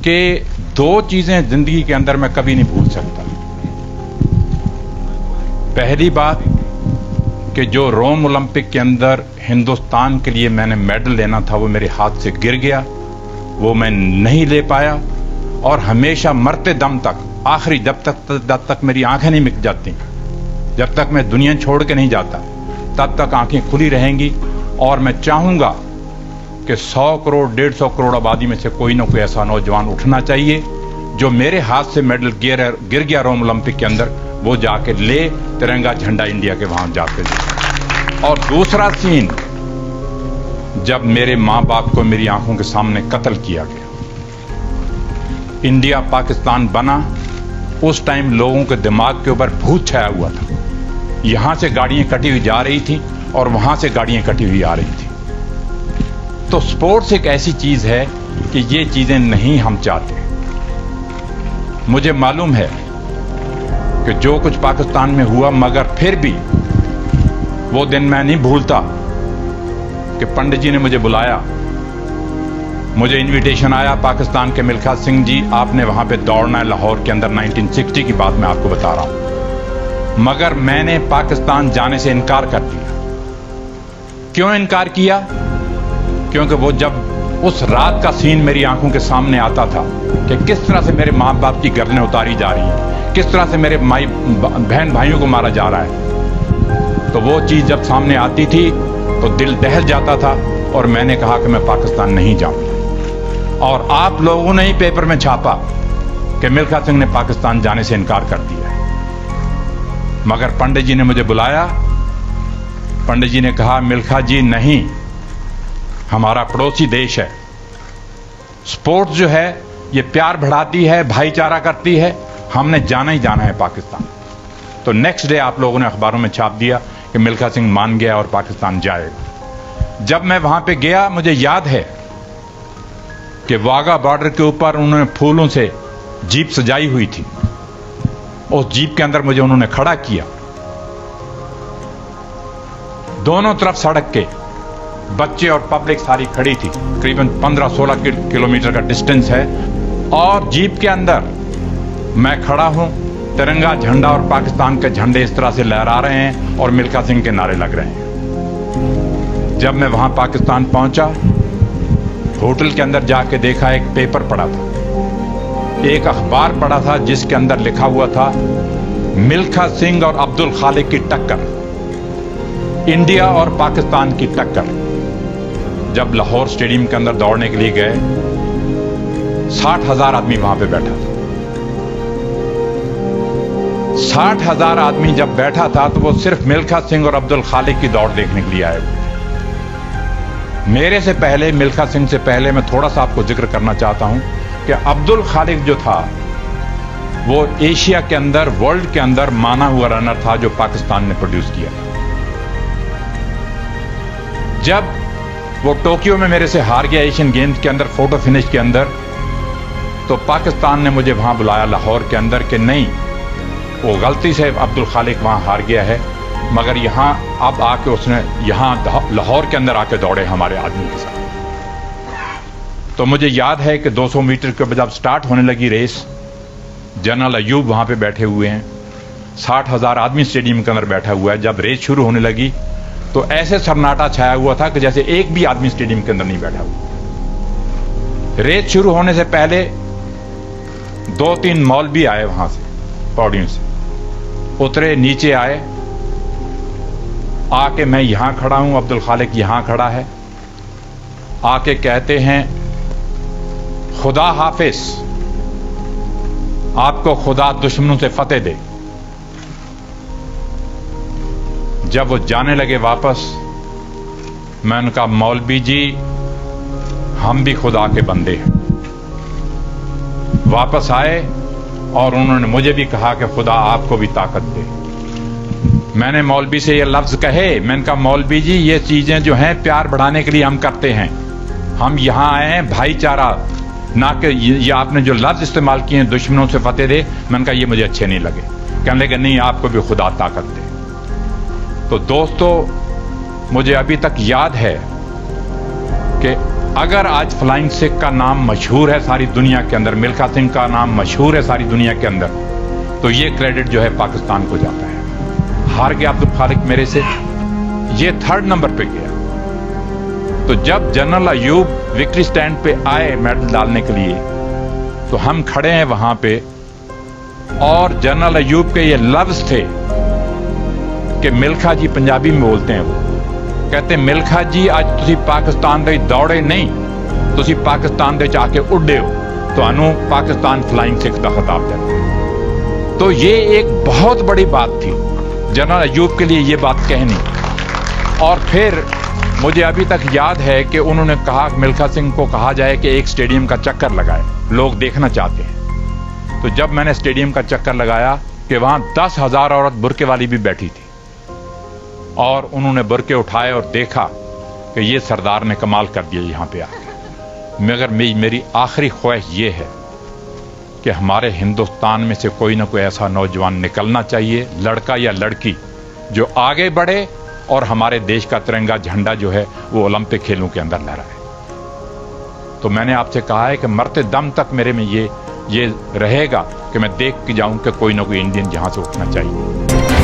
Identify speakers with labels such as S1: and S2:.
S1: कि दो चीजें जिंदगी के अंदर मैं कभी नहीं भूल सकता। पहली बात कि जो रोम ओलंपिक के अंदर हिंदुस्तान के लिए मैंने मेडल लेना था वो मेरे हाथ से गिर गया, वो मैं नहीं ले पाया। और हमेशा मरते दम तक, आखिरी जब तक मेरी आंखें नहीं मिट जाती, जब तक मैं दुनिया छोड़ के नहीं जाता, तब तक आंखें खुली रहेंगी। और मैं चाहूंगा कि 100 करोड़ 150 करोड़ आबादी में से कोई ना कोई ऐसा नौजवान उठना चाहिए जो मेरे हाथ से मेडल गिर गया रोम ओलंपिक के अंदर, वो जाके ले तिरंगा झंडा इंडिया के वहां जाके ले। और दूसरा सीन, जब मेरे मां बाप को मेरी आंखों के सामने कत्ल किया गया, इंडिया पाकिस्तान बना, उस टाइम लोगों के दिमाग के ऊपर भूत छाया हुआ था। यहां से गाड़ियां कटी हुई जा रही थी और वहां से गाड़ियां कटी हुई आ रही थी। तो स्पोर्ट्स एक ऐसी चीज है कि ये चीजें नहीं हम चाहते। मुझे मालूम है कि जो कुछ पाकिस्तान में हुआ, मगर फिर भी वो दिन मैं नहीं भूलता कि पंडित जी ने मुझे बुलाया, मुझे इनविटेशन आया पाकिस्तान के मिल्खा सिंह जी, आपने वहां पे दौड़ना है लाहौर के अंदर। 1960 की बात मैं आपको बता रहा हूं, मगर मैंने पाकिस्तान जाने से इनकार कर दिया। क्यों इनकार किया? क्योंकि वो जब उस रात का सीन मेरी आंखों के सामने आता था कि किस तरह से मेरे मां बाप की गर्दनें उतारी जा रही हैं, किस तरह से मेरे बहन भाइयों को मारा जा रहा है, तो वो चीज जब सामने आती थी तो दिल दहल जाता था। और मैंने कहा कि मैं पाकिस्तान नहीं जाऊंगा। और आप लोगों ने ही पेपर में छापा कि मिल्खा सिंह ने पाकिस्तान जाने से इनकार कर दिया है। मगर पंडित जी ने मुझे बुलाया, पंडित जी ने कहा, मिल्खा जी नहीं, हमारा पड़ोसी देश है, स्पोर्ट्स जो है ये प्यार बढ़ाती है, भाईचारा करती है, हमने जाना ही जाना है पाकिस्तान। तो नेक्स्ट डे आप लोगों ने अखबारों में छाप दिया कि मिल्खा सिंह मान गया और पाकिस्तान जाएगा। जब मैं वहां पे गया, मुझे याद है कि वाघा बॉर्डर के ऊपर उन्होंने फूलों से जीप सजाई हुई थी। उस जीप के अंदर मुझे उन्होंने खड़ा किया, दोनों तरफ सड़क के बच्चे और पब्लिक सारी खड़ी थी। करीबन 15-16 किलोमीटर का डिस्टेंस है। और जीप के अंदर मैं खड़ा हूं, तिरंगा झंडा और पाकिस्तान के झंडे इस तरह से लहरा रहे हैं और मिल्खा सिंह के नारे लग रहे हैं। जब मैं वहां पाकिस्तान पहुंचा, होटल के अंदर जाके देखा, एक पेपर पढ़ा था, एक अखबार पढ़ा था जिसके अंदर लिखा हुआ था मिल्खा सिंह और अब्दुल खालिक की टक्कर, इंडिया और पाकिस्तान की टक्कर। जब लाहौर स्टेडियम के अंदर दौड़ने के लिए गए, 60,000 आदमी वहां पे बैठा था। 60,000 आदमी जब बैठा था तो वो सिर्फ मिल्खा सिंह और अब्दुल खालिक की दौड़ देखने के लिए आए हुए। मेरे से पहले, मिल्खा सिंह से पहले, मैं थोड़ा सा आपको जिक्र करना चाहता हूं कि अब्दुल खालिक जो था वो एशिया के अंदर, वर्ल्ड के अंदर माना हुआ रनर था जो पाकिस्तान ने प्रोड्यूस किया था। जब वो टोक्यो में मेरे से हार गया एशियन गेम्स के अंदर, फोटो फिनिश के अंदर, तो पाकिस्तान ने मुझे वहां बुलाया लाहौर के अंदर कि नहीं, वो गलती से अब्दुल खालिक वहां हार गया है, मगर यहां अब आके उसने यहां लाहौर के अंदर आके दौड़े हमारे आदमी के साथ। तो मुझे याद है कि 200 मीटर के जब स्टार्ट होने लगी रेस, जनरल अयूब वहां पे बैठे हुए हैं, 60,000 आदमी स्टेडियम के अंदर बैठा हुआ है। जब रेस शुरू होने लगी तो ऐसे सन्नाटा छाया हुआ था कि जैसे एक भी आदमी स्टेडियम के अंदर नहीं बैठा हुआ। रेस शुरू होने से पहले 2-3 मौलवी आए वहां से, पौड़ियों से उतरे, नीचे आए, आके मैं यहां खड़ा हूं, अब्दुल खालिक यहां खड़ा है, आके कहते हैं खुदा हाफिज, आपको खुदा दुश्मनों से फतेह दे। जब वो जाने लगे वापस, मैंने कहा, मौलवी जी हम भी खुदा के बंदे हैं। वापस आए और उन्होंने मुझे भी कहा कि खुदा आपको भी ताकत दे। मैंने मौलवी से ये लफ्ज कहे, मैंने कहा, मौलवी जी ये चीजें जो हैं प्यार बढ़ाने के लिए हम करते हैं, हम यहां आए हैं भाईचारा, ना कि ये आपने जो लफ्ज इस्तेमाल किए हैं दुश्मनों से फतेह दे, मैंने कहा ये मुझे अच्छे नहीं लगे। कहने लगे नहीं, आपको भी खुदा ताकत दे। तो दोस्तों, मुझे अभी तक याद है कि अगर आज फ्लाइंग सिख का नाम मशहूर है सारी दुनिया के अंदर, मिल्खा सिंह का नाम मशहूर है सारी दुनिया के अंदर, तो ये क्रेडिट जो है पाकिस्तान को जाता है। हार गया अब्दुल खालिक मेरे से, ये 3rd नंबर पे गया। तो जब जनरल अयूब विक्ट्री स्टैंड पे आए मेडल डालने के लिए, तो हम खड़े हैं वहां पे, और जनरल अयूब के ये लफ्ज थे कि मिल्खा जी, पंजाबी में बोलते हैं वो, कहते मिल्खा जी आज तुसी पाकिस्तान दे दौड़े नहीं, तुसी पाकिस्तान दे आके उड़े हो, तो अनु पाकिस्तान फ्लाइंग सिख का खिताब देते हैं। तो ये एक बहुत बड़ी बात थी जनरल अयूब के लिए ये बात कहनी। और फिर मुझे अभी तक याद है कि उन्होंने कहा, मिल्खा सिंह को कहा जाए कि एक स्टेडियम का चक्कर लगाए, लोग देखना चाहते हैं। तो जब मैंने स्टेडियम का चक्कर लगाया कि वहां 10,000 औरत बुरके वाली भी बैठी थी, और उन्होंने बुरके उठाए और देखा कि ये सरदार ने कमाल कर दिया यहां पे आके। मगर मेरी आखिरी ख्वाहिश ये है कि हमारे हिंदुस्तान में से कोई ना कोई ऐसा नौजवान निकलना चाहिए, लड़का या लड़की, जो आगे बढ़े और हमारे देश का तिरंगा झंडा जो है वो ओलंपिक खेलों के अंदर लहराए। तो मैंने आपसे कहा है कि मरते दम तक मेरे में ये रहेगा कि मैं देख के जाऊं कि कोई ना कोई इंडियन जहां से उठना चाहिए।